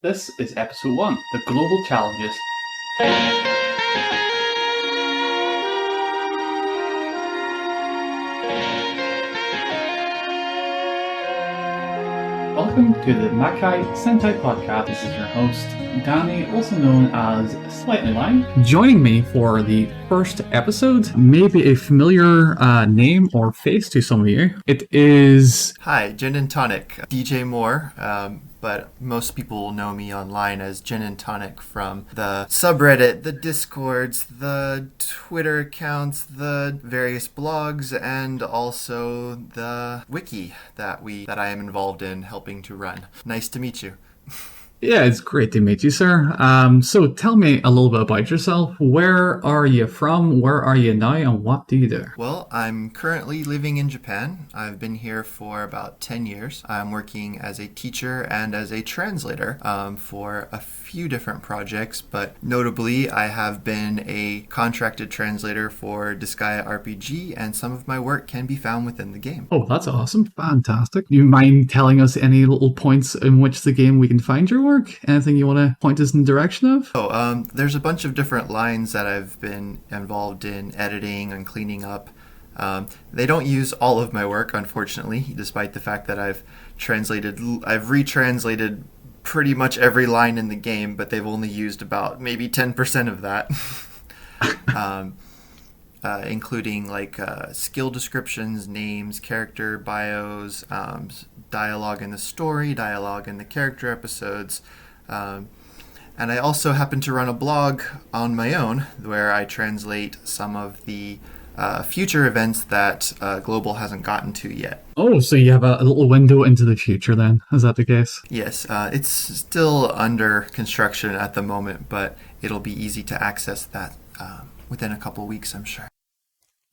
This is episode 1, The Global Challenges. Welcome to the Makai Sentai podcast. This is your host, Dani, also known as Slightly Lying. Joining me for the first episode, maybe a familiar name or face to some of you. It is... Hi, DjinntoTonic, DJ Moore, but most people will know me online as DjinntoTonic from the subreddit, the Discords, the Twitter accounts, the various blogs, and also the wiki that I am involved in helping to run. Nice to meet you. Yeah, it's great to meet you, sir. So tell me a little bit about yourself. Where are you from? Where are you now? And what do you do? Well, I'm currently living in Japan. I've been here for about 10 years. I'm working as a teacher and as a translator for a few different projects, but notably I have been a contracted translator for Disgaea RPG, and some of my work can be found within the game. Oh, that's awesome. Fantastic. You mind telling us any little points in which the game we can find your work? Anything you want to point us in the direction of? There's a bunch of different lines that I've been involved in editing and cleaning up. They don't use all of my work, unfortunately, despite the fact that I've retranslated pretty much every line in the game, but they've only used about maybe 10% of that. Including skill descriptions, names, character bios, dialogue in the story, dialogue in the character episodes. And I also happen to run a blog on my own where I translate some of the future events that Global hasn't gotten to yet. Oh, so you have a little window into the future then. Is that the case? Yes, it's still under construction at the moment, but it'll be easy to access that within a couple weeks, I'm sure.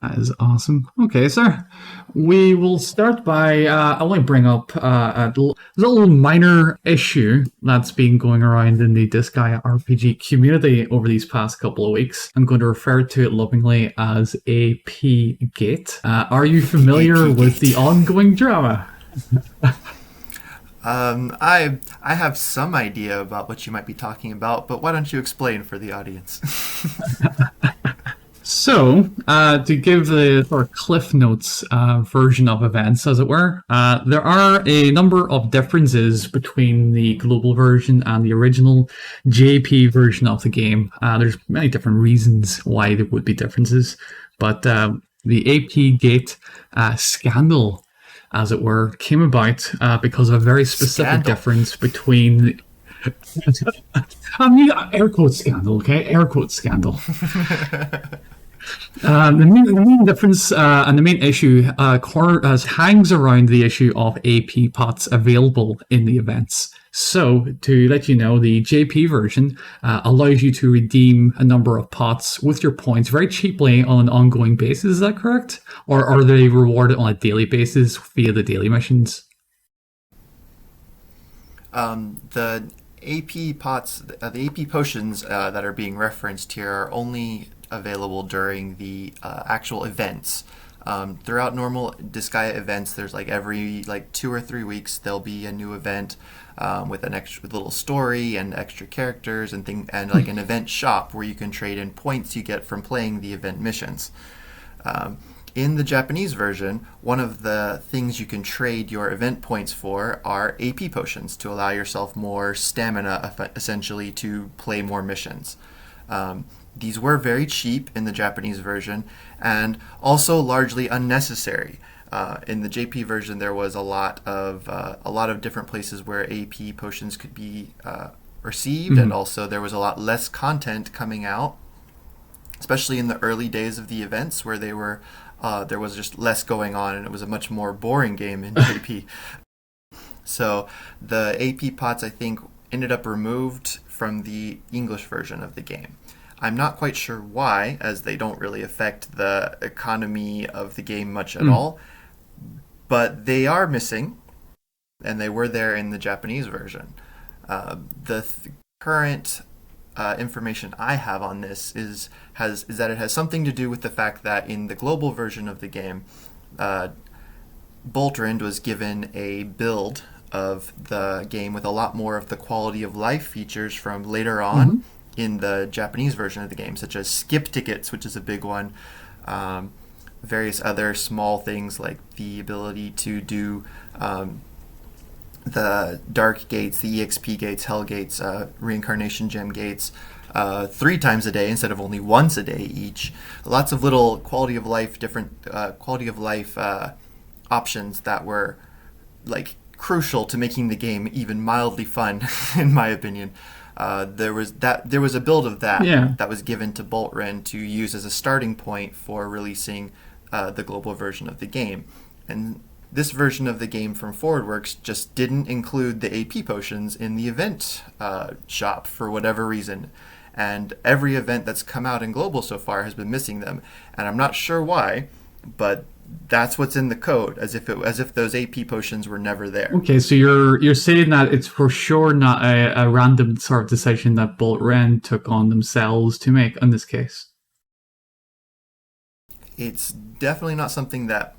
That is awesome. Okay, sir. We will start by, I want to bring up a little minor issue that's been going around in the Disgaea RPG community over these past couple of weeks. I'm going to refer to it lovingly as APGate. Are you familiar with the ongoing drama? I have some idea about what you might be talking about, but why don't you explain for the audience? So, to give the sort of Cliff Notes version of events, as it were, there are a number of differences between the global version and the original JP version of the game. There's many different reasons why there would be differences, but the APGate scandal, as it were, came about because of a very specific difference between... air quote scandal, okay? Air quote scandal. The main difference and the main issue hangs around the issue of AP pots available in the events. So, to let you know, the JP version allows you to redeem a number of pots with your points very cheaply on an ongoing basis. Is that correct? Or are they rewarded on a daily basis via the daily missions? The AP pots, the AP potions that are being referenced here are only available during the actual events. Throughout normal Disgaea events, there's every 2 or 3 weeks there'll be a new event with an extra little story and extra characters and an event shop where you can trade in points you get from playing the event missions. In the Japanese version, one of the things you can trade your event points for are AP potions to allow yourself more stamina, essentially, to play more missions. These were very cheap in the Japanese version and also largely unnecessary. In the JP version, there was a lot of different places where AP potions could be received, and also there was a lot less content coming out, especially in the early days of the events where there was just less going on and it was a much more boring game in JP. So the AP pots, I think, ended up removed from the English version of the game. I'm not quite sure why, as they don't really affect the economy of the game much at all, but they are missing, and they were there in the Japanese version. The current information I have on this is that it has something to do with the fact that in the global version of the game, Boltrand was given a build of the game with a lot more of the quality of life features from later on in the Japanese version of the game, such as skip tickets, which is a big one. Various other small things like the ability to do the dark gates, the EXP gates, hell gates, reincarnation gem gates, 3 times a day instead of only once a day each. Lots of little different quality of life options that were like crucial to making the game even mildly fun, in my opinion. There was a build of that was given to Boltren to use as a starting point for releasing the global version of the game. And this version of the game from ForwardWorks just didn't include the AP potions in the event shop for whatever reason. And every event that's come out in global so far has been missing them. And I'm not sure why, but that's what's in the code, as if those AP potions were never there. Okay, so you're saying that it's for sure not a random sort of decision that Boltren took on themselves to make in this case. It's definitely not something that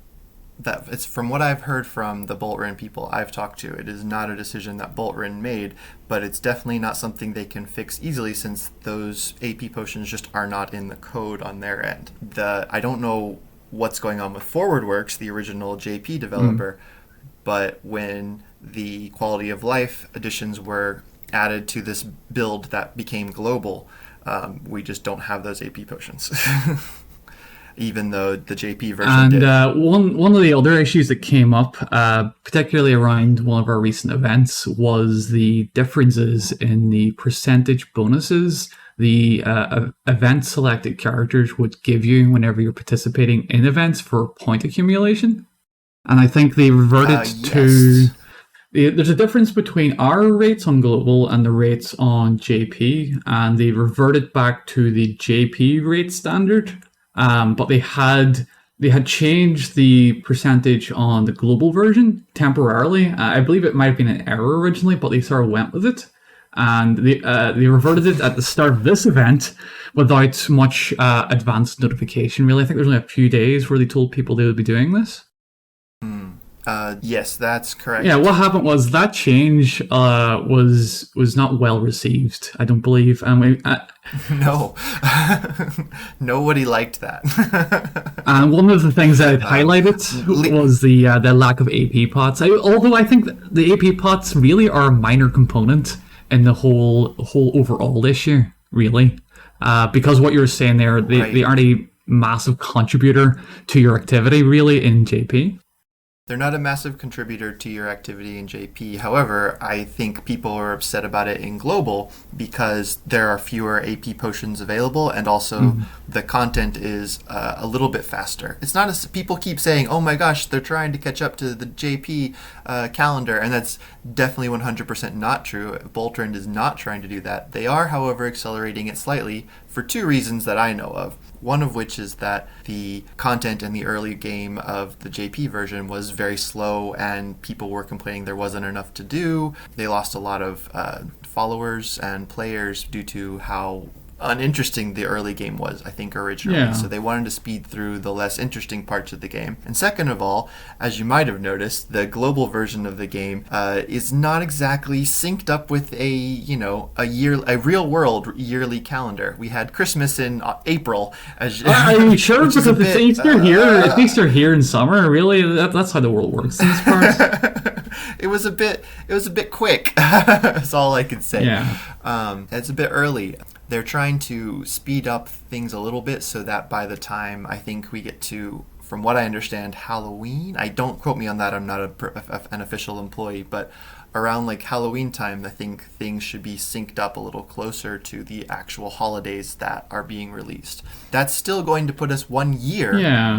it's, from what I've heard from the Boltren people I've talked to, it is not a decision that Boltren made, but it's definitely not something they can fix easily since those AP potions just are not in the code on their end. I don't know what's going on with ForwardWorks, the original JP developer, but when the quality of life additions were added to this build that became global, we just don't have those AP potions. Even though the JP version did. And one of the other issues that came up, particularly around one of our recent events, was the differences in the percentage bonuses the event selected characters would give you whenever you're participating in events for point accumulation. And I think they reverted to... There's a difference between our rates on global and the rates on JP, and they reverted back to the JP rate standard. But they had changed the percentage on the global version temporarily. I believe it might have been an error originally, but they sort of went with it. And they reverted it at the start of this event without much advanced notification, really. I think there's only a few days where they told people they would be doing this. Yes, that's correct. Yeah, what happened was that change was not well received, I don't believe. No. Nobody liked that. And one of the things that it highlighted was the lack of AP pots. Although I think the AP pots really are a minor component in the whole overall issue, really. Because what you're saying there, they aren't a massive contributor to your activity, really, in JP. They're not a massive contributor to your activity in JP. However, I think people are upset about it in global because there are fewer AP potions available, and also the content is a little bit faster. It's not as people keep saying, "Oh my gosh, they're trying to catch up to the JP calendar," and that's definitely 100% not true. Boltren is not trying to do that. They are, however, accelerating it slightly for 2 reasons that I know of. One of which is that the content in the early game of the JP version was very slow and people were complaining there wasn't enough to do. They lost a lot of followers and players due to how uninteresting the early game was, I think, originally. Yeah. So they wanted to speed through the less interesting parts of the game. And second of all, as you might have noticed, the global version of the game is not exactly synced up with a real world yearly calendar. We had Christmas in April. Are you sure? Because it's Easter here. It's Easter here in summer. Really, that's how the world works in this part. It was a bit quick. That's all I can say. Yeah. It's a bit early. They're trying to speed up things a little bit so that by the time I think we get to, from what I understand, Halloween. Don't quote me on that. I'm not an official employee, but around like Halloween time, I think things should be synced up a little closer to the actual holidays that are being released. That's still going to put us 1 year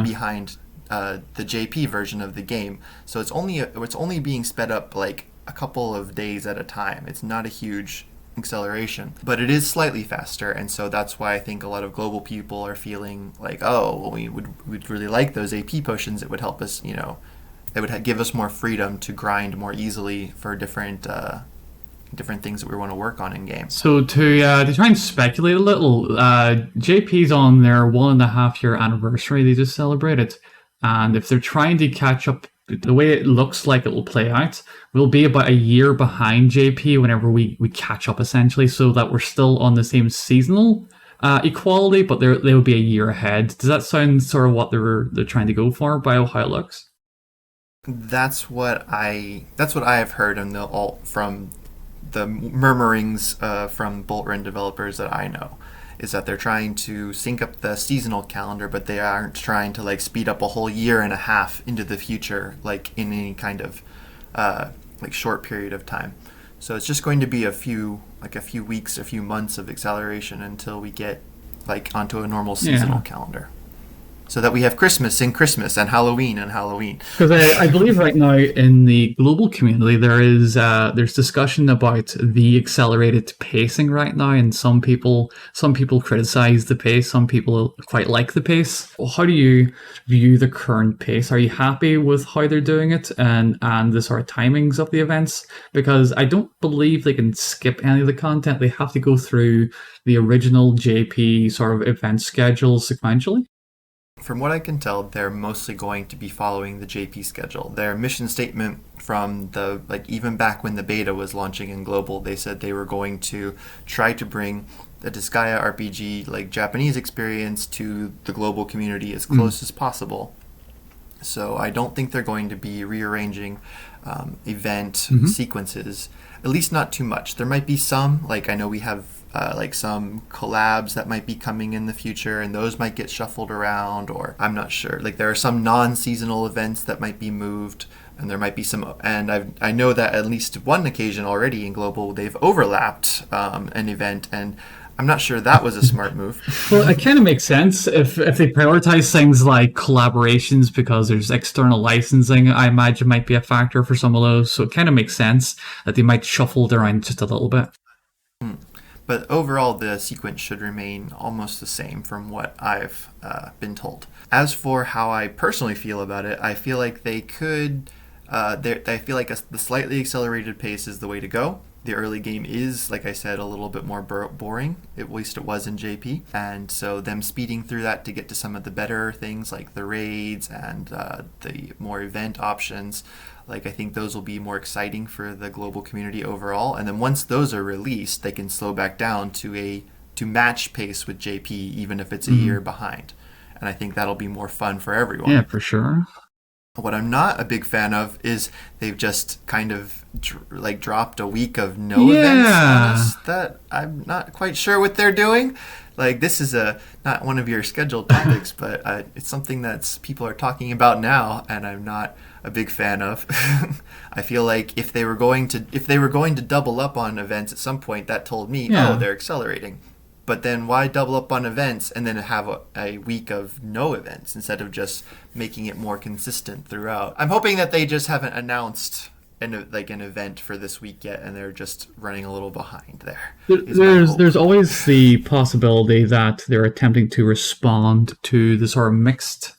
behind the JP version of the game. So it's only being sped up like a couple of days at a time. It's not a huge acceleration, but it is slightly faster, and so that's why I think a lot of global people are feeling like, oh, well, we'd really like those AP potions. It would help us, it would give us more freedom to grind more easily for different things that we want to work on in game. So to try and speculate a little, JP's on their 1.5 year anniversary they just celebrated, and if they're trying to catch up the way it looks like it will play out, we'll be about a year behind JP whenever we catch up, essentially, so that we're still on the same seasonal equality, but they will be a year ahead. Does that sound sort of what they're trying to go for by how it looks? That's what I have heard from the murmurings from Bolt Run developers that I know, is that they're trying to sync up the seasonal calendar, but they aren't trying to like speed up a whole year and a half into the future, like in any kind of like short period of time. So it's just going to be a few weeks, a few months of acceleration until we get like onto a normal seasonal calendar, so that we have Christmas and Halloween and Halloween. Because I believe right now in the global community there's discussion about the accelerated pacing right now, and some people criticize the pace, some people quite like the pace. How do you view the current pace? Are you happy with how they're doing it and the sort of timings of the events? Because I don't believe they can skip any of the content. They have to go through the original JP sort of event schedules sequentially. From what I can tell, they're mostly going to be following the JP schedule. Their mission statement from even back when the beta was launching in global, they said they were going to try to bring the Disgaea RPG like Japanese experience to the global community as close as possible. So I don't think they're going to be rearranging event sequences, at least not too much. There might be some, like I know we have like some collabs that might be coming in the future, and those might get shuffled around, or I'm not sure. Like there are some non-seasonal events that might be moved, and there might be some. And I know that at least one occasion already in global they've overlapped an event, and I'm not sure that was a smart move. Well, it kind of makes sense if they prioritize things like collaborations, because there's external licensing. I imagine might be a factor for some of those, so it kind of makes sense that they might shuffle it around just a little bit. But overall, the sequence should remain almost the same from what I've been told. As for how I personally feel about it, I feel like they could. I feel like the slightly accelerated pace is the way to go. The early game is, like I said, a little bit more boring. At least it was in JP. And so them speeding through that to get to some of the better things like the raids and the more event options, like I think those will be more exciting for the global community overall. And then once those are released, they can slow back down to match pace with JP, even if it's a year behind. And I think that'll be more fun for everyone. Yeah, for sure. What I'm not a big fan of is they've just kind of dropped a week of no events on us. That I'm not quite sure what they're doing. Like this is not one of your scheduled topics, but it's something that people are talking about now, and I'm not a big fan of. I feel like if they were going to double up on events at some point, that told me, oh, they're accelerating. But then why double up on events and then have a week of no events instead of just making it more consistent throughout? I'm hoping that they just haven't announced an event for this week yet, and they're just running a little behind there. There's always the possibility that they're attempting to respond to the sort of mixed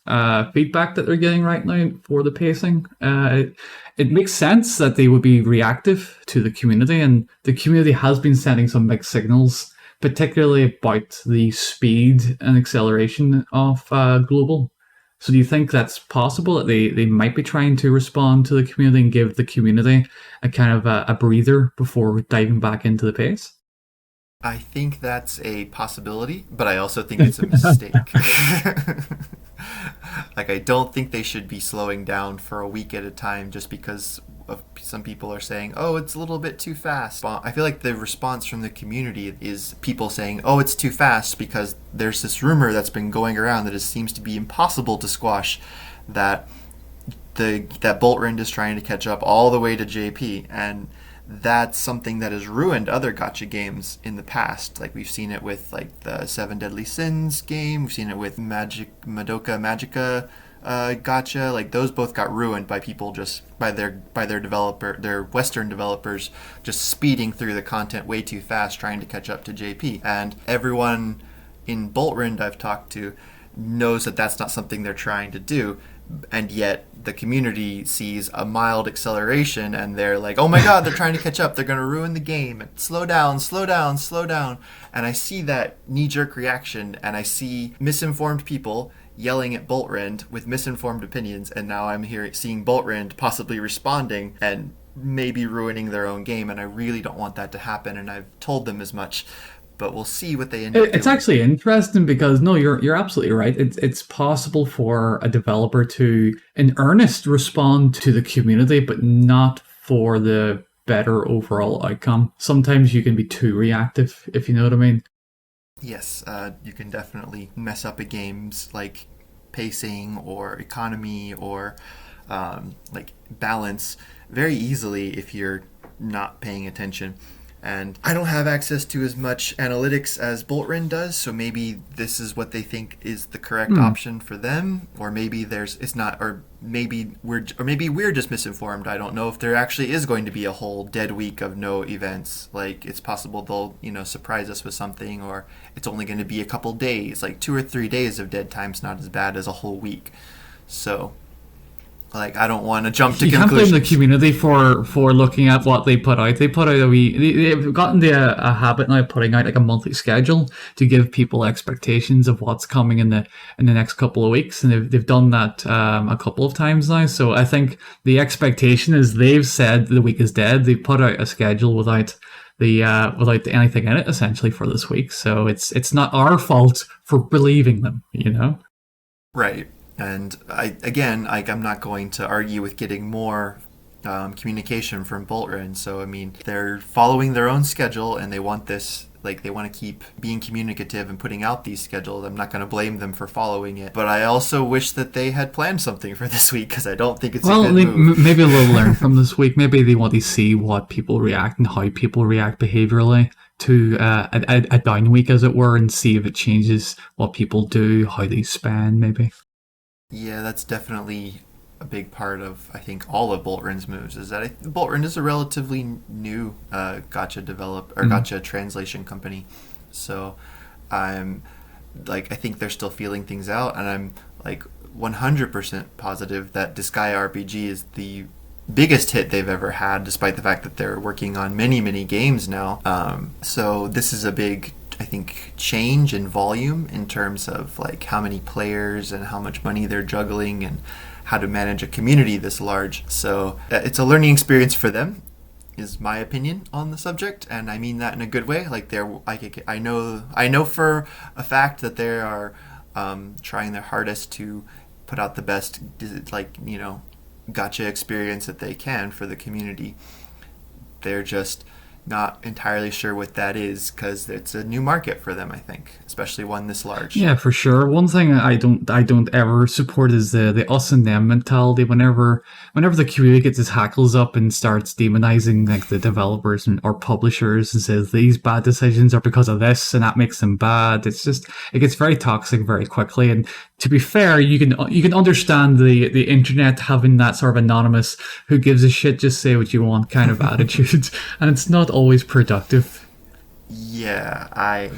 feedback that they're getting right now for the pacing. It makes sense that they would be reactive to the community, and the community has been sending some mixed signals, particularly about the speed and acceleration of global. So do you think that's possible, that they might be trying to respond to the community and give the community a kind of a breather before diving back into the pace? I think that's a possibility, but I also think it's a mistake. Like, I don't think they should be slowing down for a week at a time just because some people are saying, oh, it's a little bit too fast. I feel like the response from the community is people saying, oh, it's too fast because there's this rumor that's been going around that it seems to be impossible to squash, that Bolt Run is trying to catch up all the way to JP, and that's something that has ruined other gacha games in the past. Like we've seen it with like the Seven Deadly Sins game, we've seen it with Madoka Magica gacha. Like those both got ruined by people just by their Western developers just speeding through the content way too fast trying to catch up to JP. And everyone in Bolt Run I've talked to knows that that's not something they're trying to do. And yet the community sees a mild acceleration and they're like, oh my god, they're trying to catch up, they're going to ruin the game, slow down. And I see that knee-jerk reaction, and I see misinformed people yelling at Boltrand with misinformed opinions, and now I'm here seeing Boltrand possibly responding and maybe ruining their own game, and I really don't want that to happen, and I've told them as much. But we'll see what they end up doing. It's actually interesting because no, you're absolutely right. It's possible for a developer to, in earnest, respond to the community, but not for the better overall outcome. Sometimes you can be too reactive, if you know what I mean. Yes, you can definitely mess up a game's like pacing or economy or like balance very easily if you're not paying attention. And I don't have access to as much analytics as Boltrand does, so maybe this is what they think is the correct option for them, or maybe it's not, or maybe we're just misinformed. I don't know if there actually is going to be a whole dead week of no events. Like, it's possible they'll surprise us with something, or it's only going to be a couple days. Like 2 or 3 days of dead time's not as bad as a whole week. So, like, I don't want to jump to conclusions. You can't blame the community for looking at what they put out. They put out they've gotten to a habit now of putting out like a monthly schedule to give people expectations of what's coming in the next couple of weeks, and they've done that a couple of times now. So I think the expectation is they've said the week is dead. They put out a schedule without without anything in it essentially for this week. So it's not our fault for believing them, Right. And I'm not going to argue with getting more communication from Boltrand. So, I mean, they're following their own schedule and they want this, like, they want to keep being communicative and putting out these schedules. I'm not going to blame them for following it. But I also wish that they had planned something for this week because I don't think it's a good move. Maybe a little learn from this week. Maybe they want to see what people react and how people react behaviorally to a down week, as it were, and see if it changes what people do, how they spend, maybe. Yeah, that's definitely a big part of, I think, all of Boltrand's moves, is that Boltrand is a relatively new gacha translation company. So I think they're still feeling things out, and I'm like 100% positive that Disgaea RPG is the biggest hit they've ever had, despite the fact that they're working on many, many games now. So this is a big, I think, change in volume in terms of like how many players and how much money they're juggling and how to manage a community this large. So it's a learning experience for them, is my opinion on the subject, and I mean that in a good way. Like I know for a fact that they are trying their hardest to put out the best gacha experience that they can for the community. They're just not entirely sure what that is because it's a new market for them, I think, especially one this large. Yeah, for sure. One thing I don't ever support is the us and them mentality. Whenever the community gets its hackles up and starts demonizing like the developers or publishers and says these bad decisions are because of this and that makes them bad, it gets very toxic very quickly. And to be fair, you can understand the internet having that sort of anonymous who gives a shit, just say what you want kind of attitude, and it's not always productive. Yeah, I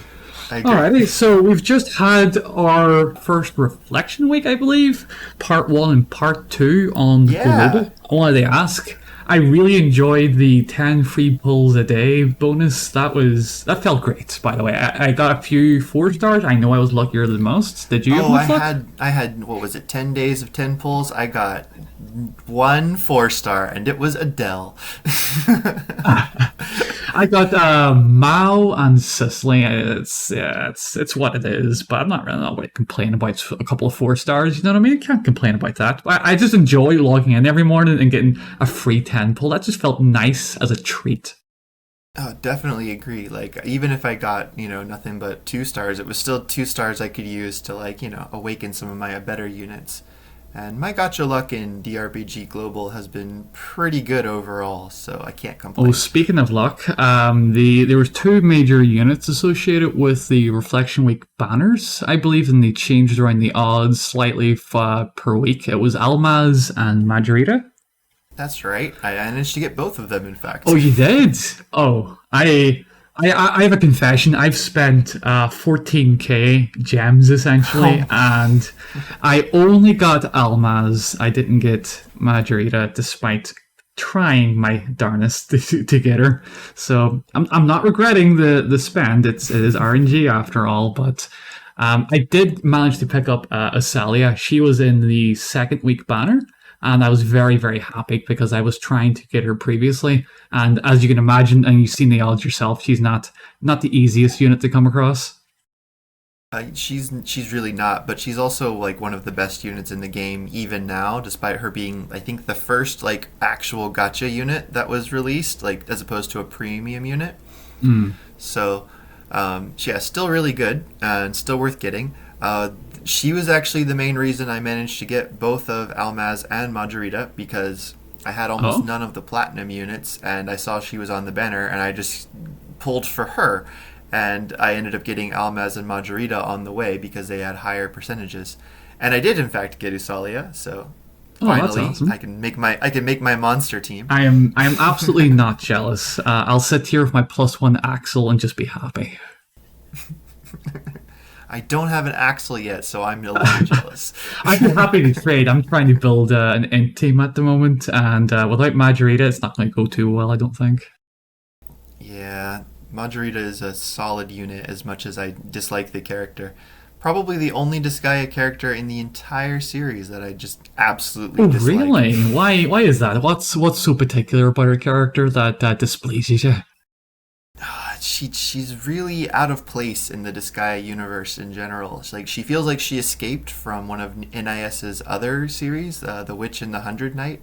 agree. Alrighty, so we've just had our first reflection week, I believe, part 1 and part 2 on Global. I wanted to ask, I really enjoyed the 10 free pulls a day bonus. That felt great, by the way. I got a few 4 stars. I know I was luckier than most. Did you? I had what was it, 10 days of 10 pulls? I got 1 4-star, and it was Adele. I got Mao and Sicily. It's what it is, but I'm not really complaining about a couple of 4 stars. You know what I mean? I can't complain about that. I just enjoy logging in every morning and getting a free 10 pull. That just felt nice as a treat. Oh, definitely agree. Like, even if I got, nothing but 2 stars, it was still 2 stars I could use to, awaken some of my better units. And my gacha luck in DRPG Global has been pretty good overall, so I can't complain. Oh, speaking of luck, there was 2 major units associated with the Reflection Week banners, I believe, and they changed around the odds slightly per week. It was Almaz and Majorita. That's right. I managed to get both of them, in fact. Oh, you did? Oh, I have a confession. I've spent 14k gems essentially, and I only got Almaz. I didn't get Majorita, despite trying my darnest to get her. So I'm not regretting the spend. It is RNG after all, but I did manage to pick up Asalia. She was in the second week banner, and I was very, very happy because I was trying to get her previously. And as you can imagine, and you've seen the odds yourself, she's not the easiest unit to come across. She's really not, but she's also like one of the best units in the game even now, despite her being I think the first like actual gotcha unit that was released, like as opposed to a premium unit. Mm. So yeah, still really good and still worth getting. She was actually the main reason I managed to get both of Almaz and Margarita because I had almost none of the platinum units, and I saw she was on the banner, and I just pulled for her. And I ended up getting Almaz and Margarita on the way because they had higher percentages. And I did in fact get Usalia, so That's finally awesome. I can make my monster team. I am absolutely not jealous. I'll sit here with my +1 Axel and just be happy. I don't have an Axel yet, so I'm a little jealous. I'd be happy to trade. I'm trying to build an int team at the moment, and without Margarita, it's not going to go too well, I don't think. Yeah, Margarita is a solid unit as much as I dislike the character. Probably the only Disgaea character in the entire series that I just absolutely Oh, dislike. really? Why is that? What's so particular about her character that displeases you? She's really out of place in the Disgaea universe in general. It's like she feels like she escaped from one of NIS's other series, The Witch and the Hundred Knight.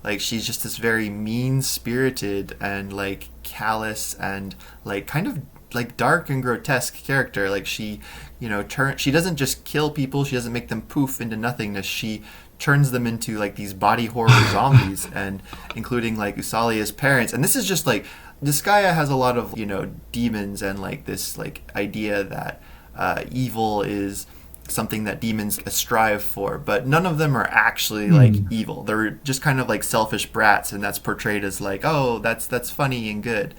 Like she's just this very mean-spirited and like callous and like kind of like dark and grotesque character. Like she, she doesn't just kill people. She doesn't make them poof into nothingness. She turns them into like these body horror zombies, and including like Usalia's parents. And this is just like Disgaea has a lot of demons and like this like idea that evil is something that demons strive for, but none of them are actually like evil. They're just kind of like selfish brats, and that's portrayed as like, oh, that's funny and good.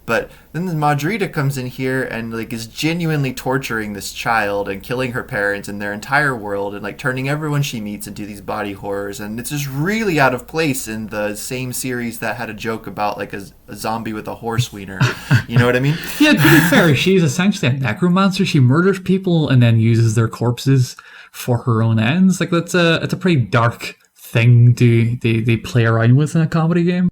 But then the Margarita comes in here and like is genuinely torturing this child and killing her parents and their entire world, and like turning everyone she meets into these body horrors. And it's just really out of place in the same series that had a joke about like a zombie with a horse wiener. You know what I mean? Yeah, to be fair, she's essentially a necromancer. She murders people and then uses their corpses for her own ends. Like it's a pretty dark thing to they play around with in a comedy game.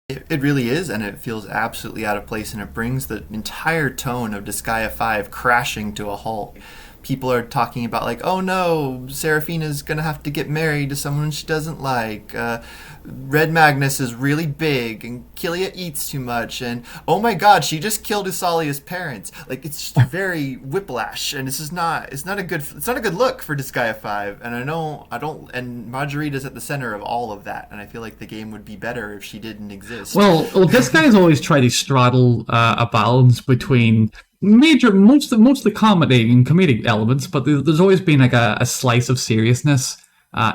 It really is, and it feels absolutely out of place, and it brings the entire tone of Disgaea 5 crashing to a halt. People are talking about like, oh no, Seraphina's gonna have to get married to someone she doesn't like. Red Magnus is really big, and Kilia eats too much, and oh my god, she just killed Usalia's parents. Like it's just very whiplash, and it's not a good look for Disgaea 5. And and Margarita's at the center of all of that, and I feel like the game would be better if she didn't exist. Well, this guy's always tried to straddle a balance between most of the comedy and comedic elements, but there's always been like a slice of seriousness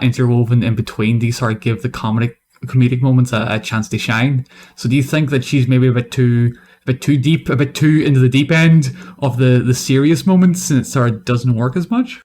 interwoven in between these sort of give the comedic moments a chance to shine. So do you think that she's maybe a bit too deep, a bit too into the deep end of the serious moments, and it sort of doesn't work as much?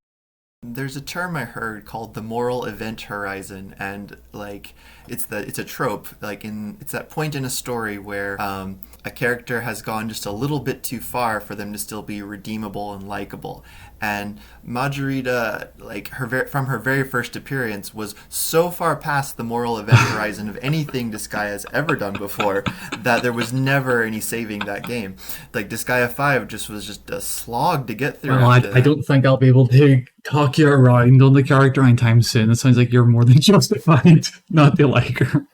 There's a term I heard called the moral event horizon, and like it's a trope. Like it's that point in a story where a character has gone just a little bit too far for them to still be redeemable and likable. And Margarita, like from her very first appearance, was so far past the moral event horizon of anything Disgaea has ever done before that there was never any saving that game. Like Disgaea 5 was just a slog to get through. Well, I don't think I'll be able to talk you around on the character anytime soon. It sounds like you're more than justified not to like her.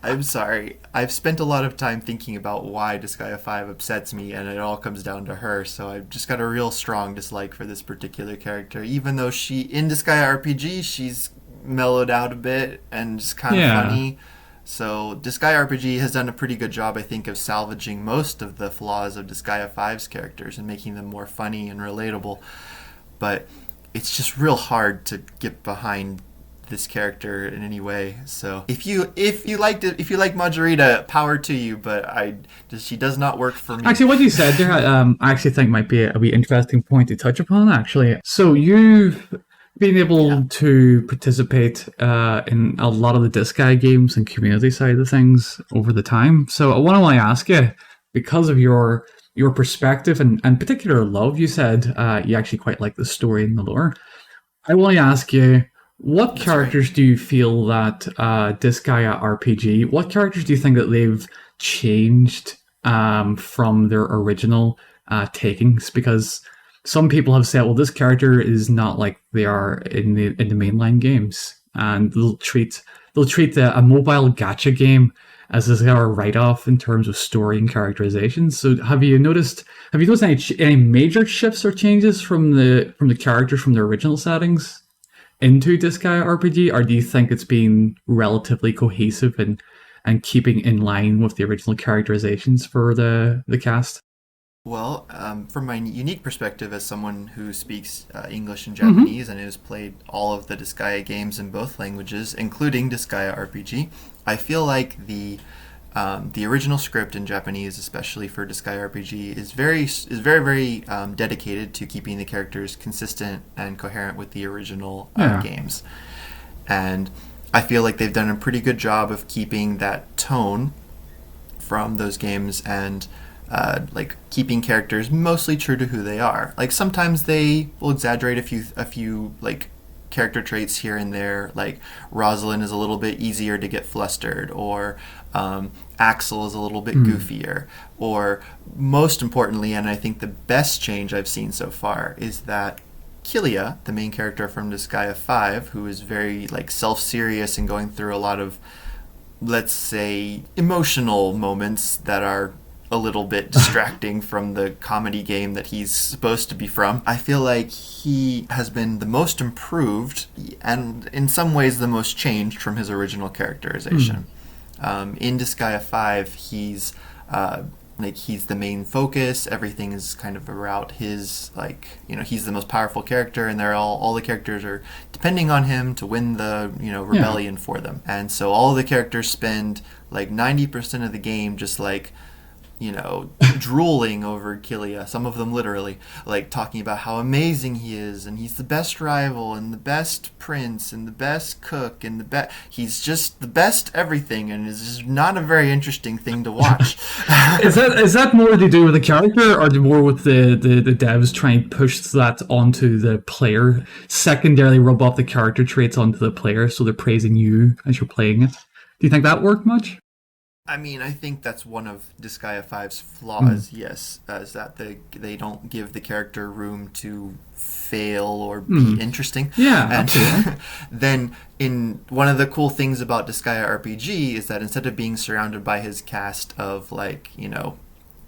I'm sorry. I've spent a lot of time thinking about why Disgaea 5 upsets me, and it all comes down to her, so I've just got a real strong dislike for this particular character, even though in Disgaea RPG, she's mellowed out a bit and just kind of funny. So Disgaea RPG has done a pretty good job, I think, of salvaging most of the flaws of Disgaea 5's characters and making them more funny and relatable. But it's just real hard to get behind this character in any way. So if you like Margarita, power to you, but she does not work for me. Actually, what you said there, I actually think might be a wee interesting point to touch upon. Actually, so you've been able to participate in a lot of the Disgaea games and community side of things over the time. So I want to ask you, because of your your perspective and particular love. You said you actually quite like the story and the lore. I want to ask you, what That's right. characters do you feel that Disgaea RPG, what characters do you think that they've changed from their original takings? Because some people have said, well, this character is not like they are in the mainline games, and they'll treat a mobile gacha game as a write off in terms of story and characterization. So have you noticed any major shifts or changes from the characters from the original settings into Disgaea RPG, or do you think it's been relatively cohesive and keeping in line with the original characterizations for the cast? Well, from my unique perspective as someone who speaks English and Mm-hmm. Japanese and has played all of the Disgaea games in both languages, including Disgaea RPG, I feel like the original script in Japanese, especially for Disgaea RPG, is very dedicated to keeping the characters consistent and coherent with the original Yeah. games, and I feel like they've done a pretty good job of keeping that tone from those games and like keeping characters mostly true to who they are. Like sometimes they will exaggerate a few like character traits here and there. Like Rosalind is a little bit easier to get flustered, or Axel is a little bit goofier, or most importantly, and I think the best change I've seen so far is that Kilia, the main character from Disgaea 5, who is very like self-serious and going through a lot of, let's say, emotional moments that are a little bit distracting from the comedy game that he's supposed to be from. I feel like he has been the most improved and in some ways the most changed from his original characterization. In Disgaea 5, he's the main focus. Everything is kind of about his, like, he's the most powerful character, and they're all the characters are depending on him to win the rebellion for them. And so all the characters spend like 90% of the game just like drooling over Kilia, some of them literally, like talking about how amazing he is, and he's the best rival, and the best prince, and the best cook, and he's just the best everything, and it's just not a very interesting thing to watch. Is that more to do with the character, or more with the devs trying to push that onto the player, secondarily rub off the character traits onto the player so they're praising you as you're playing it? Do you think that worked much? I mean, I think that's one of Disgaea 5's flaws, yes, is that they don't give the character room to fail or be interesting. Yeah, And absolutely. then in one of the cool things about Disgaea RPG is that instead of being surrounded by his cast of like,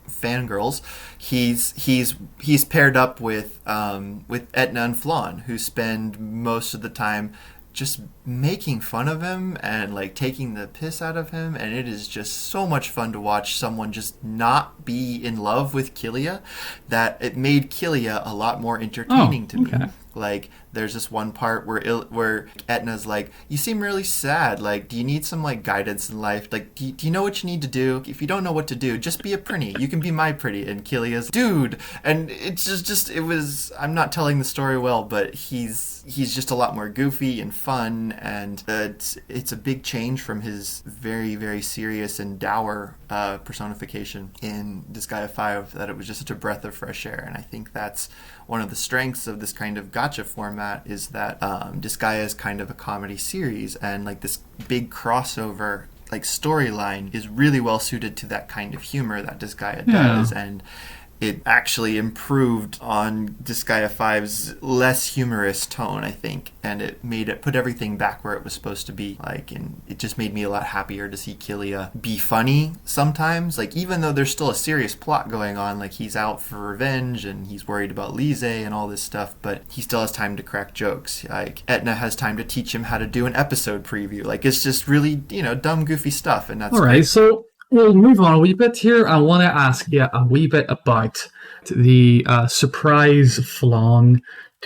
fangirls, he's paired up with Etna and Flonne, who spend most of the time just making fun of him and like taking the piss out of him, and it is just so much fun to watch someone just not be in love with Kilia, that it made Kilia a lot more entertaining to me. Okay. Like there's this one part where Etna's like, you seem really sad, like do you need some like guidance in life, like do you know what you need to do? If you don't know what to do, just be a Prinny, you can be my Prinny. And Kilia's dude, and it's just it was, I'm not telling the story well, but he's just a lot more goofy and fun, and it's a big change from his very, very serious and dour personification in Disgaea 5, that it was just such a breath of fresh air. And I think that's one of the strengths of this kind of gacha format, is that Disgaea is kind of a comedy series, and like this big crossover like storyline is really well suited to that kind of humor that Disgaea does, and it actually improved on Disgaea 5's less humorous tone, I think, and it put everything back where it was supposed to be. Like, and it just made me a lot happier to see Kilia be funny sometimes. Like, even though there's still a serious plot going on, like he's out for revenge and he's worried about Lise and all this stuff, but he still has time to crack jokes. Like, Etna has time to teach him how to do an episode preview. Like, it's just really, dumb, goofy stuff, and that's All right, great. so we'll move on a wee bit here. I want to ask you a wee bit about the surprise Flonne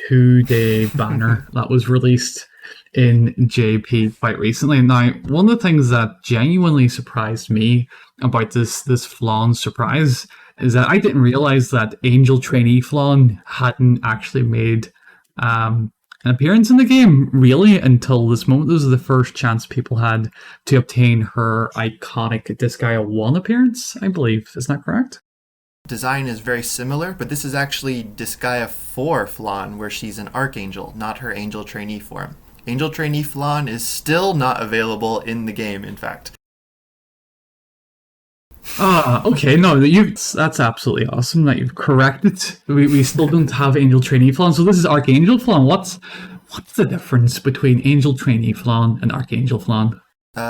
2-day banner that was released in JP quite recently. Now, one of the things that genuinely surprised me about this Flonne surprise is that I didn't realize that Angel Trainee Flonne hadn't actually made an appearance in the game, really, until this moment. This was the first chance people had to obtain her iconic Disgaea 1 appearance, I believe. Is that correct? Design is very similar, but this is actually Disgaea 4 Flonne, where she's an Archangel, not her Angel Trainee form. Angel Trainee Flonne is still not available in the game, in fact. Okay, no, that's absolutely awesome that you've corrected. We still don't have Angel Trainee Flonne, so this is Archangel Flonne. What's the difference between Angel Trainee Flonne and Archangel Flonne?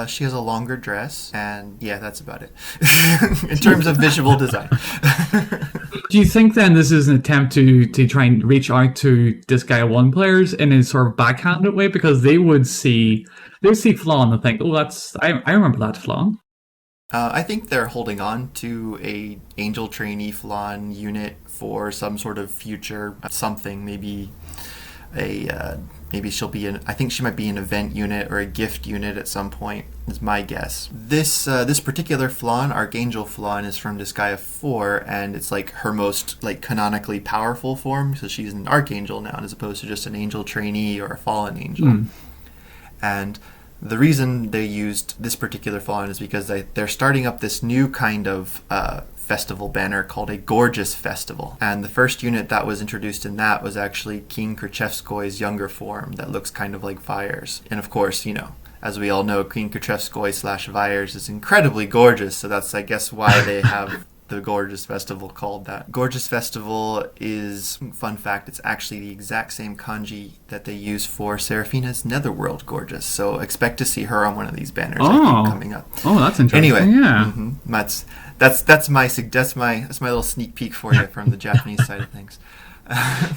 She has a longer dress, and yeah, that's about it. In terms of visual design. Do you think then this is an attempt to try and reach out to Disgaea 1 players in a sort of backhanded way? Because they would see Flonne and think, oh, I remember that Flonne. I think they're holding on to a Angel Trainee Flonne unit for some sort of future something, maybe maybe she'll be I think she might be an event unit or a gift unit at some point, is my guess. This particular Flonne, Archangel Flonne, is from Disgaea 4, and it's like her most like canonically powerful form, so she's an Archangel now as opposed to just an Angel Trainee or a Fallen Angel. And the reason they used this particular Flonne is because they're starting up this new kind of festival banner called a Gorgeous Festival. And the first unit that was introduced in that was actually King Krzyzewski's younger form that looks kind of like Fires. And of course, as we all know, King Krzyzewski / Fires is incredibly gorgeous, so that's, I guess, why they have the Gorgeous Festival called that. Gorgeous Festival is, fun fact, it's actually the exact same kanji that they use for Seraphina's Netherworld Gorgeous. So expect to see her on one of these banners I think, coming up. Oh, that's interesting. Anyway, yeah. That's my little sneak peek for you from the Japanese side of things.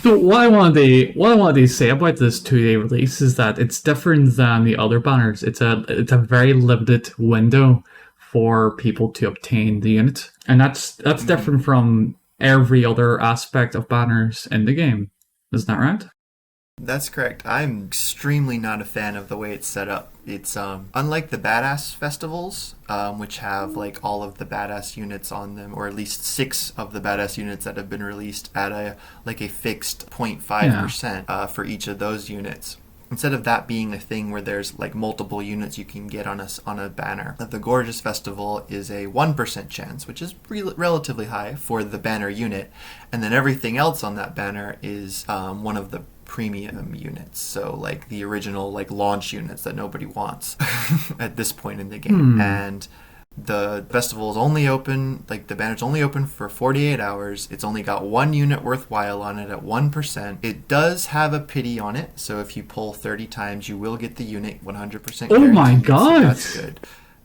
So what I wanted to say about this 2-day release is that it's different than the other banners. It's a very limited window for people to obtain the unit, and that's different from every other aspect of banners in the game. Isn't that right? That's correct. I'm extremely not a fan of the way it's set up. It's unlike the badass festivals, which have like all of the badass units on them, or at least 6 of the badass units that have been released at a fixed 0.5% for each of those units. Instead of that being a thing where there's like multiple units you can get on a banner, the Gorgeous Festival is a 1% chance, which is relatively high for the banner unit, and then everything else on that banner is one of the premium units, so like the original like launch units that nobody wants at this point in the game. And the festival is only open, like the banner's only open for 48 hours. It's only got 1 unit worthwhile on it at 1%. It does have a pity on it, so if you pull 30 times, you will get the unit 100% guaranteed. Oh my god! So that's good.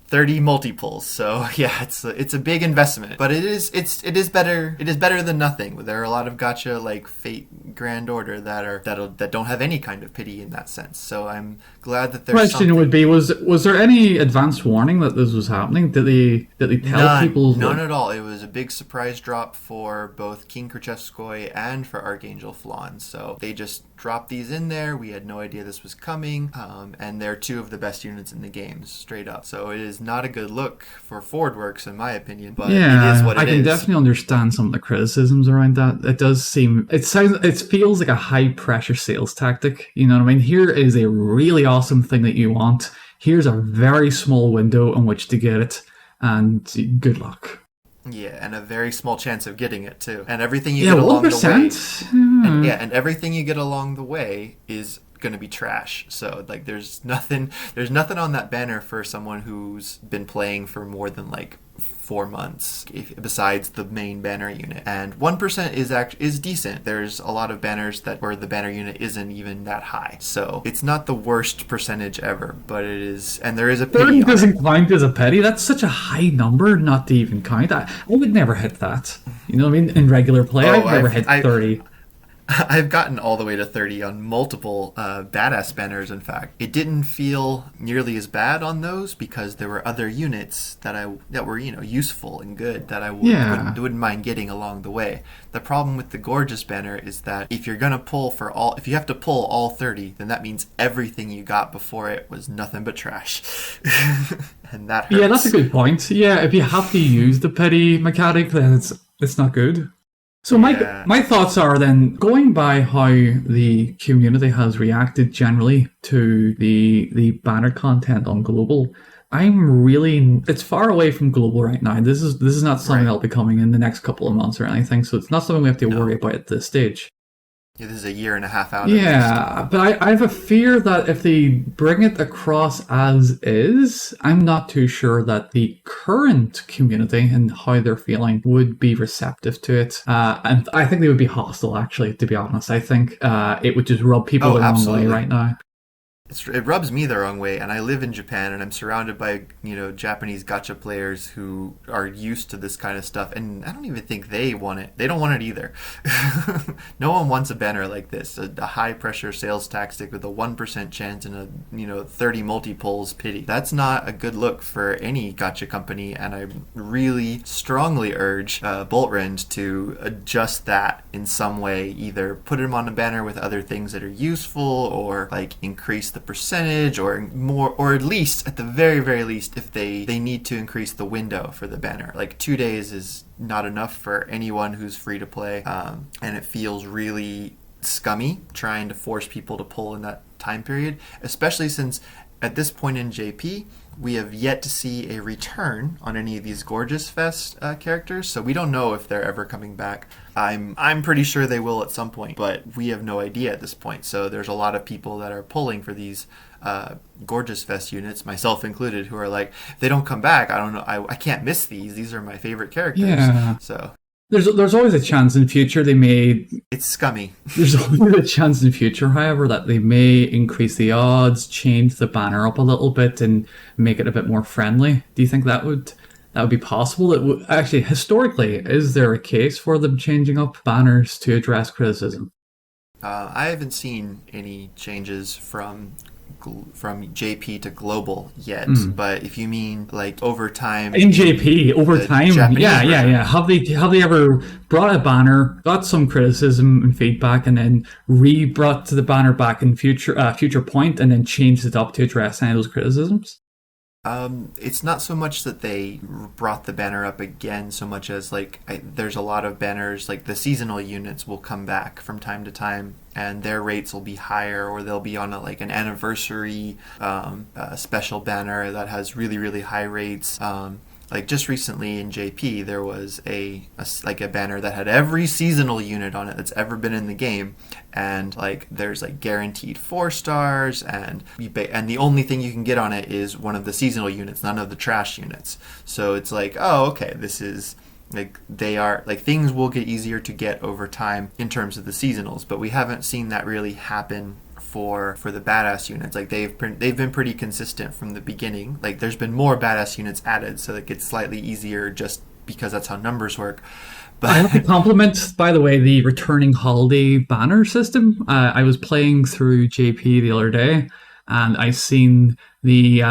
30 multi-pulls, so yeah, it's a big investment, but it is better than nothing. There are a lot of gacha like Fate Grand Order that don't have any kind of pity in that sense. So I'm glad that there's question something. Would be, was there any advanced warning that this was happening? Did they tell people? None at all. It was a big surprise drop for both King Krzyzewski and for Archangel Flonne. So they just dropped these in there. We had no idea this was coming, and they're 2 of the best units in the game, straight up. So it is not a good look for ForwardWorks, in my opinion, but it is what it is. I can definitely understand some of the criticisms around that. It does seem, it feels like a high pressure sales tactic. You know what I mean? Here is a really awesome thing that you want. Here's a very small window in which to get it, and good luck. Yeah, and a very small chance of getting it too. And everything you get along 1%? the way, and everything you get along the way is going to be trash. So like, there's nothing on that banner for someone who's been playing for more than like 4 months, besides the main banner unit. And 1% is decent. There's a lot of banners where the banner unit isn't even that high, so it's not the worst percentage ever, but it is, and there is a pity. 30 doesn't count as a pity. That's such a high number not to even count. I would never hit that. You know what I mean? In regular play, I've never hit 30. I've gotten all the way to 30 on multiple badass banners, in fact. It didn't feel nearly as bad on those because there were other units that were useful and good that I wouldn't mind getting along the way. The problem with the Gorgeous banner is that if you have to pull all 30, then that means everything you got before it was nothing but trash. And that hurts. Yeah, that's a good point. Yeah, if you have to use the pity mechanic, then it's not good. So my thoughts are then, going by how the community has reacted generally to the banner content on Global, I'm really it's far away from global right now. This is not something Right. that'll be coming in the next couple of months or anything, so it's not something we have to worry No. about at this stage. Yeah, this is a year and a half out at least. Yeah, but I have a fear that if they bring it across as is, I'm not too sure that the current community and how they're feeling would be receptive to it. And I think they would be hostile, actually, to be honest. I think it would just rub people Oh, the wrong way absolutely. right now. It rubs me the wrong way, and I live in Japan, and I'm surrounded by Japanese gacha players who are used to this kind of stuff, and I don't even think they want it. They don't want it either. No one wants a banner like this, a high pressure sales tactic with a 1% chance and a 30 multi pulls pity. That's not a good look for any gacha company, and I really strongly urge Boltrend to adjust that in some way. Either put him on a banner with other things that are useful, or like increase the percentage, or more, or at least at the very very least, if they need to increase the window for the banner. Like 2 days is not enough for anyone who's free to play, and it feels really scummy trying to force people to pull in that time period, especially since at this point in JP we have yet to see a return on any of these Gorgeous Fest characters, so we don't know if they're ever coming back. I'm pretty sure they will at some point, but we have no idea at this point. So there's a lot of people that are pulling for these Gorgeous Fest units, myself included, who are like, if they don't come back, I don't know, I can't miss these. These are my favorite characters. Yeah. So There's always a chance in future they may it's scummy. there's always a chance in future, however, that they may increase the odds, change the banner up a little bit, and make it a bit more friendly. Do you think that would be possible? Actually, historically, is there a case for them changing up banners to address criticism? I haven't seen any changes from JP to global yet, but if you mean like over time In JP over the time, Japanese version, yeah. Have they ever brought a banner, got some criticism and feedback, and then re-brought the banner back in future point, and then changed it up to address any of those criticisms? it's not so much that they brought the banner up again, so much as like there's a lot of banners, like the seasonal units will come back from time to time, and their rates will be higher, or they'll be on like an anniversary special banner that has really really high rates. Like just recently in JP, there was like a banner that had every seasonal unit on it that's ever been in the game, and like there's like guaranteed 4 stars, and the only thing you can get on it is one of the seasonal units, none of the trash units. So it's like, oh, okay, this is like they are like things will get easier to get over time in terms of the seasonals, but we haven't seen that really happen for the badass units. Like they've been pretty consistent from the beginning. Like there's been more badass units added, so it gets slightly easier just because that's how numbers work. I have to But compliment, by the way, the returning holiday banner system. I was playing through JP the other day, and I seen the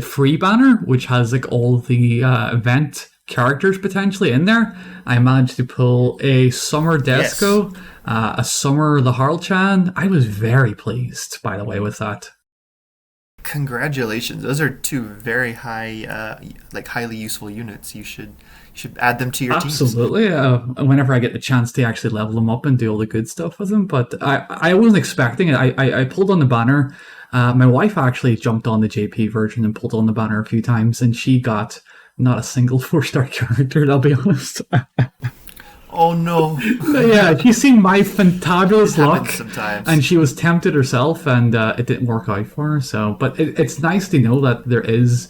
free banner, which has like all the event characters potentially in there. I managed to pull a summer yes, Desco, a summer the Harl-chan. I was very pleased, by the way, with that. congratulations. Those are two very high, like highly useful units. You should add them to your teams. Absolutely. Whenever I get the chance to actually level them up and do all the good stuff with them, but I wasn't expecting it. I pulled on the banner. My wife actually jumped on the JP version and pulled on the banner a few times, and she got not a single 4-star character. I'll be honest. Oh no, Yeah, she's seen my it fantabulous luck, happens sometimes. and she was tempted herself, and it didn't work out for her. So, but it's nice to know that there is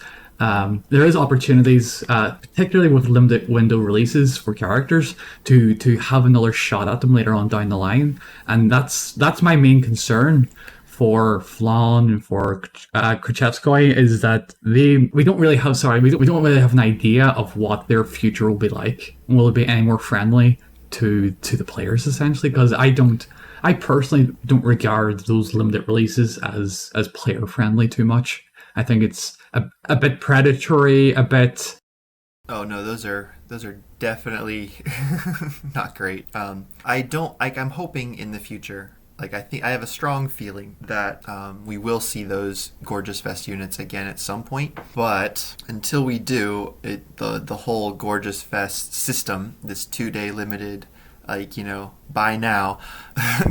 opportunities, particularly with limited window releases for characters, to have another shot at them later on down the line, and that's my main concern for Flonne and for Krzyzewski, is that we don't really have we don't really have an idea of what their future will be like. Will it be any more friendly to the players, essentially? Because I personally don't regard those limited releases as player friendly too much. I think it's a bit predatory, a bit. Oh no, those are definitely not great. I don't like. I'm hoping in the future. Like I have a strong feeling that we will see those Gorgeous Fest units again at some point. But until we do, the whole Gorgeous Fest system, this 2 day limited, like buy now,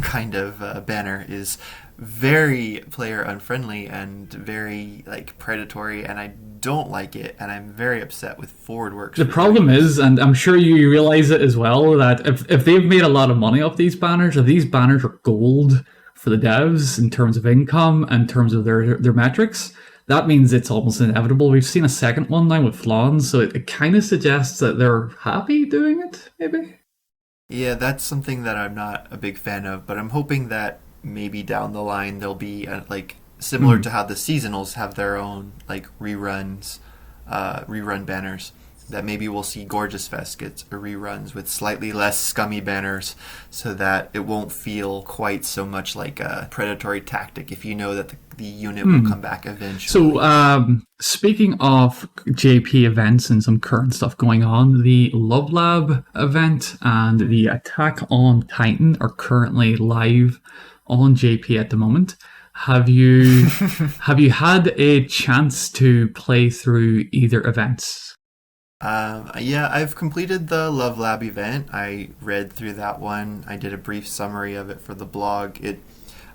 kind of banner is very player unfriendly and very like predatory, and I don't like it, and I'm very upset with ForwardWorks. The problem is, and I'm sure you realize it as well, that if they've made a lot of money off these banners, if these banners are gold for the devs in terms of income, in terms of their metrics, that means it's almost inevitable. We've seen a second one now with Flonne, so it kind of suggests that they're happy doing it, maybe? Yeah, that's something that I'm not a big fan of, but I'm hoping that maybe down the line there'll be like similar to how the seasonals have their own like reruns, rerun banners. That maybe we'll see Gorgeous Fest get reruns with slightly less scummy banners, so that it won't feel quite so much like a predatory tactic if you know that the unit will come back eventually. So, speaking of JP events and some current stuff going on, the Love Lab event and the Attack on Titan are currently live on JP at the moment. Have you had a chance to play through either events? Yeah, I've completed the Love Lab event. I read through that one. I did a brief summary of it for the blog.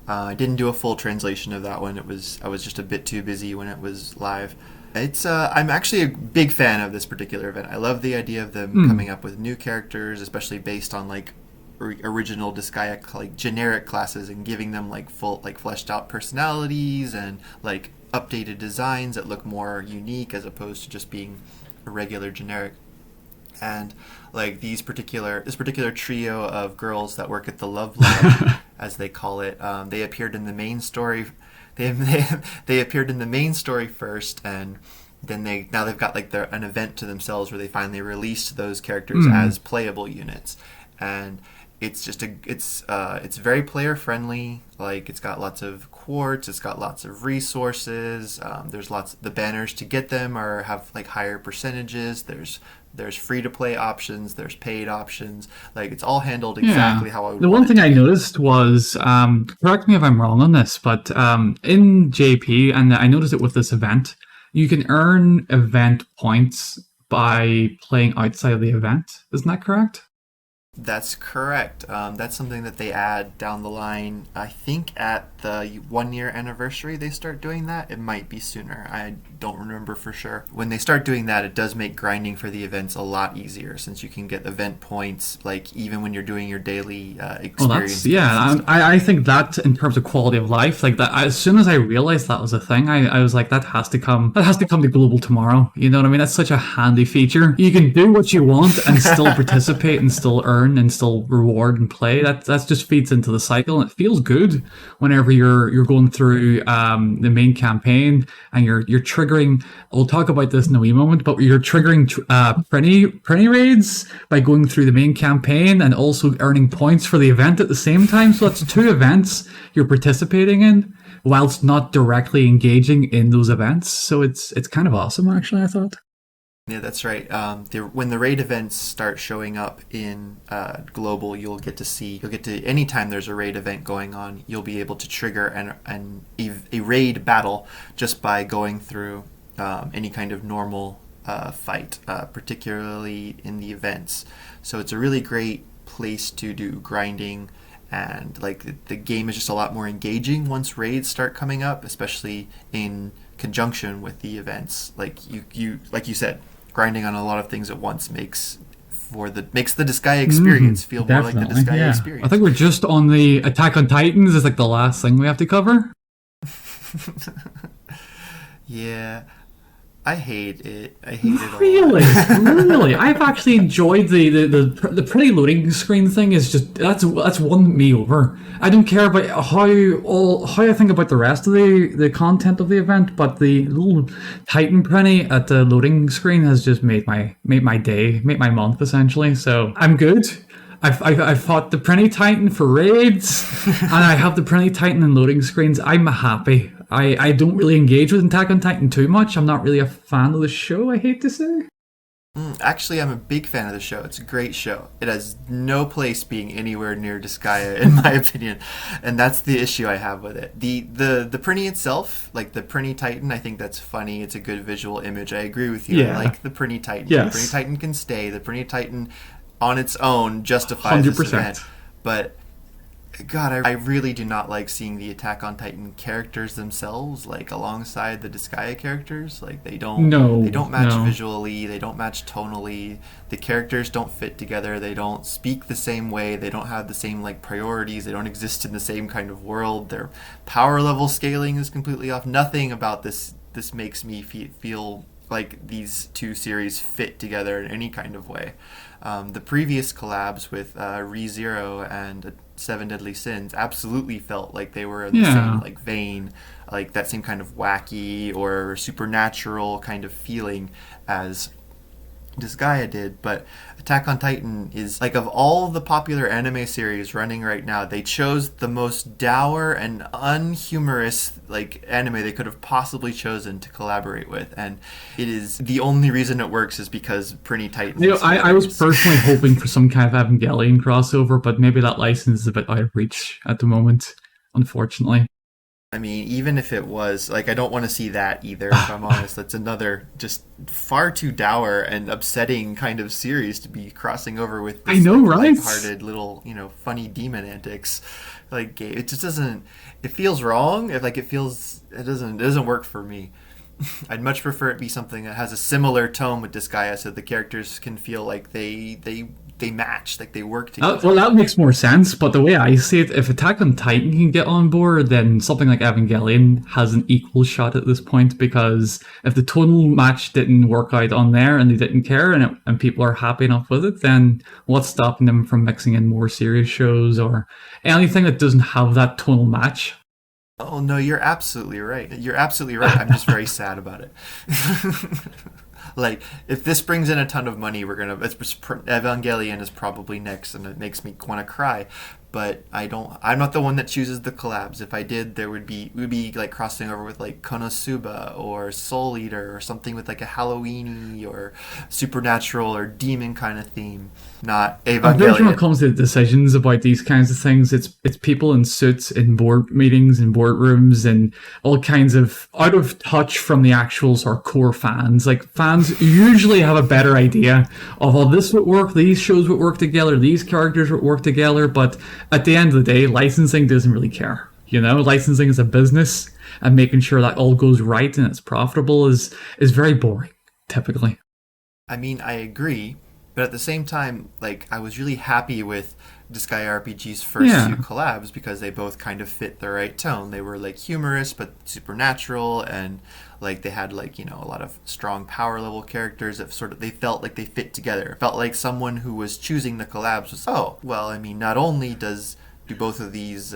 I didn't do a full translation of that one. I was just a bit too busy when it was live. I'm actually a big fan of this particular event. I love the idea of them coming up with new characters, especially based on like original Disgaea like generic classes, and giving them like full like fleshed out personalities and like updated designs that look more unique as opposed to just being a regular generic. And like this particular trio of girls that work at the Love Lab, as they call it, they appeared in the main story. They appeared in the main story first, and then they've got like an event to themselves where they finally released those characters as playable units. And it's just it's very player friendly. Like, it's got lots of quartz, it's got lots of resources. The banners to get them have like higher percentages. There's free to play options, there's paid options. Like, it's all handled exactly how I would. The one thing I noticed was, correct me if I'm wrong on this, but in JP, and I noticed it with this event, you can earn event points by playing outside of the event. Isn't that correct? That's correct. That's something that they add down the line. I think at the 1 year anniversary they start doing that. It might be sooner. I don't remember for sure. When they start doing that, it does make grinding for the events a lot easier, since you can get event points like even when you're doing your daily experience. I think that in terms of quality of life, like that, as soon as I realized that was a thing, I was like, that has to come to global tomorrow. You know what I mean? That's such a handy feature. You can do what you want and still participate and still earn and still reward and play. That just feeds into the cycle, and it feels good whenever you're going through the main campaign and you're triggering. We'll talk about this in a wee moment, but you're triggering Prinny raids by going through the main campaign and also earning points for the event at the same time. So that's two events you're participating in whilst not directly engaging in those events. So it's kind of awesome, actually, I thought. Yeah, that's right. When the raid events start showing up in global, you'll get to anytime there's a raid event going on, you'll be able to trigger a raid battle just by going through any kind of normal fight, particularly in the events. So it's a really great place to do grinding, and like the game is just a lot more engaging once raids start coming up, especially in conjunction with the events. Like you said, grinding on a lot of things at once makes the Disgaea experience feel more like the Disgaea experience. I think we're just on the Attack on Titans is like the last thing we have to cover. Yeah. I hate it. I hate it all. Really? I've actually enjoyed the pretty loading screen thing. Is just that's won me over. I don't care about how I think about the rest of the content of the event, but the little Titan Prinny at the loading screen has just made my day, made my month essentially. So I'm good. I've fought the Prinny Titan for raids, and I have the Prinny Titan and loading screens. I'm happy. I don't really engage with Attack on Titan too much. I'm not really a fan of the show, I hate to say. Actually, I'm a big fan of the show. It's a great show. It has no place being anywhere near Disgaea, in my opinion, and that's the issue I have with it. The Prinny itself, like the Prinny Titan, I think that's funny. It's a good visual image. I agree with you. Yeah. I like the Prinny Titan. Yes. The Prinny Titan can stay. The Prinny Titan on its own justifies 100%. This event, but God, I really do not like seeing the Attack on Titan characters themselves, like alongside the Disgaea characters. Like they No, don't match no. visually, they don't match tonally. The characters don't fit together. They don't speak the same way. They don't have the same like priorities. They don't exist in the same kind of world. Their power level scaling is completely off. Nothing about this makes me feel like these two series fit together in any kind of way. The previous collabs with ReZero and Seven Deadly Sins absolutely felt like they were in the same Yeah. like vein, like that same kind of wacky or supernatural kind of feeling as Disgaea did. But Attack on Titan is like, of all the popular anime series running right now, they chose the most dour and unhumorous like anime they could have possibly chosen to collaborate with, and it is the only reason it works is because Prinny Titan You know, is I was hilarious. personally hoping for some kind of Evangelion crossover, but maybe that license is a bit out of reach at the moment, unfortunately. I mean, even if it was, like, I don't want to see that either, if I'm honest. That's another just far too dour and upsetting kind of series to be crossing over with I this, know, like, right? lighthearted little, funny demon antics. Like, it just doesn't, it feels wrong. It doesn't work for me. I'd much prefer it be something that has a similar tone with Disgaea so the characters can feel like they match, like they work together. Well, that makes more sense, but the way I see it, if Attack on Titan can get on board, then something like Evangelion has an equal shot at this point, because if the tonal match didn't work out on there and they didn't care, and people are happy enough with it, then what's stopping them from mixing in more serious shows or anything that doesn't have that tonal match? Oh no, you're absolutely right. You're absolutely right. I'm just very sad about it. Like, if this brings in a ton of money, Evangelion is probably next, and it makes me want to cry. But I don't. I'm not the one that chooses the collabs. If I did, we would be like crossing over with like Konosuba or Soul Eater or something with like a Halloweeny or supernatural or demon kind of theme. Not Unfortunately, when it Evangelion. comes to decisions about these kinds of things, it's people in suits in board meetings and boardrooms and all kinds of out of touch from the actual sort of core fans. Like, fans usually have a better idea of, oh, this would work, these shows would work together, these characters would work together. But at the end of the day, licensing doesn't really care. You know, licensing is a business, and making sure that all goes right and it's profitable is very boring, typically. I mean, I agree, but at the same time, like, I was really happy with Disgaea RPG's first Yeah. two collabs because they both kind of fit the right tone. They were like humorous but supernatural, and like they had like a lot of strong power level characters that sort of they felt like they fit together. It felt like someone who was choosing the collabs was, oh well, I mean, not only do both of these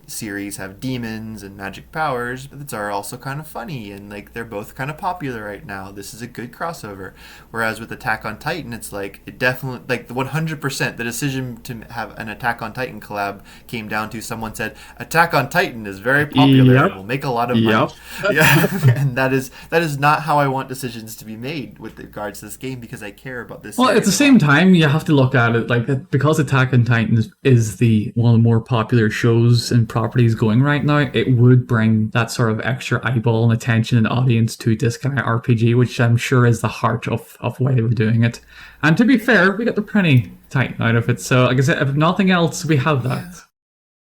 series have demons and magic powers, but they are also kind of funny, and like they're both kind of popular right now. This is a good crossover. Whereas with Attack on Titan, it's like it definitely, like, the 100% the decision to have an Attack on Titan collab came down to someone said Attack on Titan is very popular and Yep. will make a lot of money. Yep. Yeah, and that is not how I want decisions to be made with regards to this game, because I care about this. Well, at series the a same lot. time, you have to look at it like that, because Attack on Titan is the one of the more popular shows and properties going right now. It would bring that sort of extra eyeball and attention and audience to this kind of RPG, which I'm sure is the heart of why they were doing it. And to be fair, we got the Prinny Titan out of it. So, like I said, if nothing else, we have that.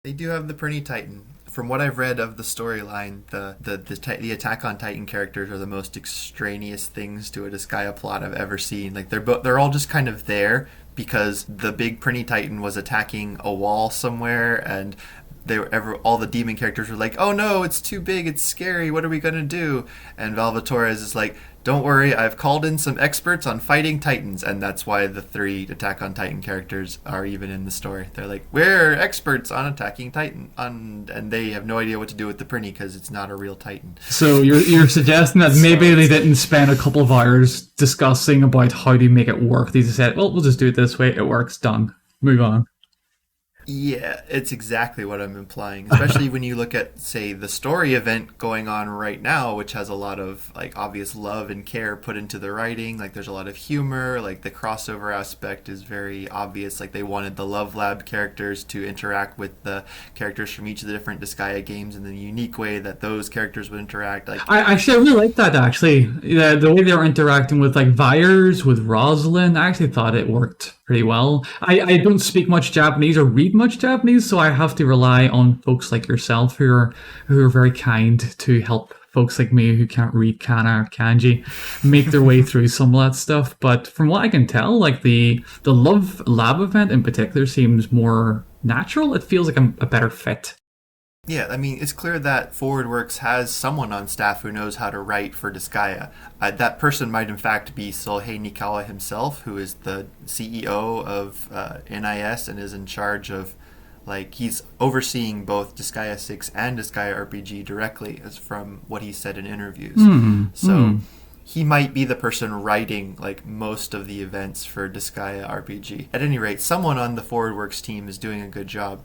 They do have the Prinny Titan. From what I've read of the storyline, the Attack on Titan characters are the most extraneous things to a Disgaea plot I've ever seen. Like, they're all just kind of there because the big Prinny Titan was attacking a wall somewhere, and all the demon characters were like, "Oh no, it's too big, it's scary. What are we gonna do?" And Valvatorez is like, "Don't worry, I've called in some experts on fighting titans," and that's why the three Attack on Titan characters are even in the story. They're like, "We're experts on attacking titan," and they have no idea what to do with the Prinny because it's not a real titan. So you're suggesting that maybe So they it's didn't spend a couple of hours discussing about how to make it work. They just said, "Well, we'll just do it this way. It works. Done. Move on." Yeah, it's exactly what I'm implying. Especially when you look at, say, the story event going on right now, which has a lot of like obvious love and care put into the writing. Like, there's a lot of humor. Like, the crossover aspect is very obvious. Like, they wanted the Love Lab characters to interact with the characters from each of the different Disgaea games in the unique way that those characters would interact. Like, I really like that, actually. The way they were interacting with like Vyers, with Rosalind, I actually thought it worked pretty well. I don't speak much Japanese or read much Japanese, so I have to rely on folks like yourself who are very kind to help folks like me who can't read kana or kanji make their way through some of that stuff. But from what I can tell, like the Love Lab event in particular seems more natural. It feels like a better fit. Yeah, I mean, it's clear that ForwardWorks has someone on staff who knows how to write for Disgaea. That person might, in fact, be Sohei Nikawa himself, who is the CEO of NIS and is in charge of, like, he's overseeing both Disgaea 6 and Disgaea RPG directly, as from what he said in interviews. He might be the person writing, like, most of the events for Disgaea RPG. At any rate, someone on the ForwardWorks team is doing a good job.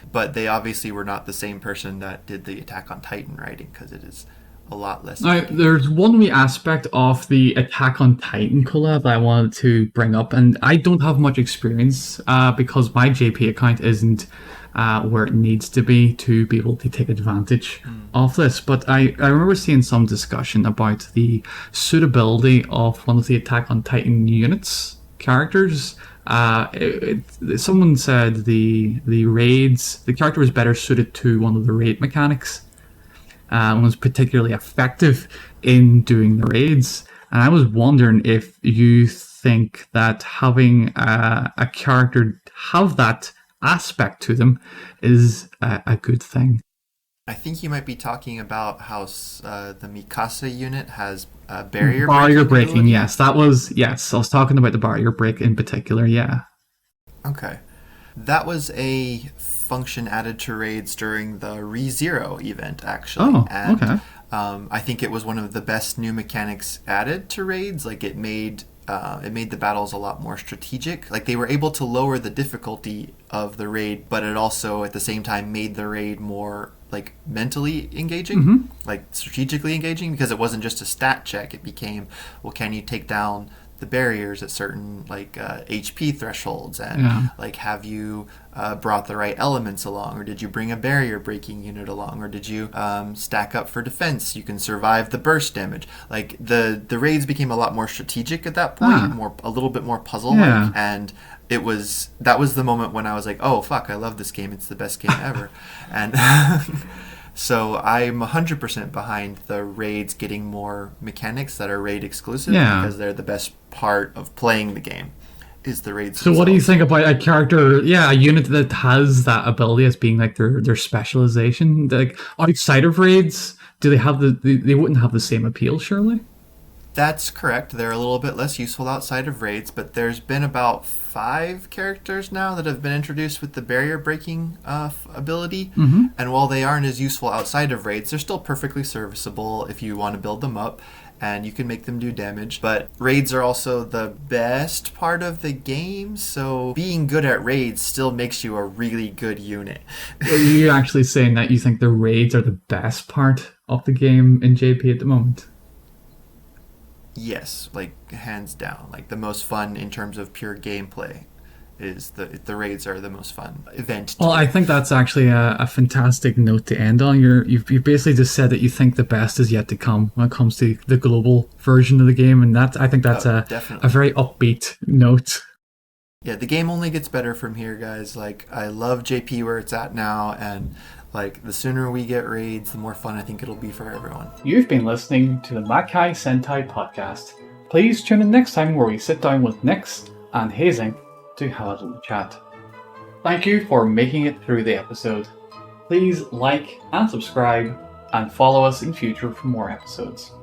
But they obviously were not the same person that did the Attack on Titan writing, because it is a lot less. There's one wee aspect of the Attack on Titan collab that I wanted to bring up, and I don't have much experience because my JP account isn't where it needs to be able to take advantage of this. But I remember seeing some discussion about the suitability of one of the Attack on Titan units characters. Someone said the raids, the character was better suited to one of the raid mechanics, and was particularly effective in doing the raids. And I was wondering if you think that having a character have that aspect to them is a good thing. I think you might be talking about how the Mikasa unit has barrier breaking. Yes, I was talking about the barrier break in particular. Yeah. Okay, that was a function added to raids during the ReZero event, actually. Okay. I think it was one of the best new mechanics added to raids. Like, it made the battles a lot more strategic. Like, they were able to lower the difficulty of the raid, but it also at the same time made the raid more, like, mentally engaging, like strategically engaging, because it wasn't just a stat check. It became, well, can you take down the barriers at certain, like, HP thresholds, and like, have you brought the right elements along, or did you bring a barrier breaking unit along, or did you stack up for defense? You can survive the burst damage. Like, the raids became a lot more strategic at that point, a little bit more puzzle-like, and that was the moment when I was like, oh fuck, I love this game, it's the best game ever. And so I'm 100% behind the raids getting more mechanics that are raid exclusive, because they're the best part of playing the game, is the raids. So what do you think about a character, a unit that has that ability as being like their specialization? Like, outside of raids, do they have they wouldn't have the same appeal, surely? That's correct. They're a little bit less useful outside of raids, but there's been about 5 characters now that have been introduced with the barrier breaking ability. And while they aren't as useful outside of raids, they're still perfectly serviceable if you want to build them up, and you can make them do damage. But raids are also the best part of the game, so being good at raids still makes you a really good unit. Are you actually saying that you think the raids are the best part of the game in JP at the moment? Yes, like, hands down. Like, the most fun in terms of pure gameplay is the raids are the most fun event. Well, I think that's actually a fantastic note to end on. You've basically just said that you think the best is yet to come when it comes to the global version of the game, and I think that's a very upbeat note. Yeah, the game only gets better from here, guys. Like, I love JP where it's at now, and like, the sooner we get raids, the more fun I think it'll be for everyone. You've been listening to the Makai Sentai podcast. Please tune in next time where we sit down with Nyx and Hazing to have a little chat. Thank you for making it through the episode. Please like and subscribe, and follow us in future for more episodes.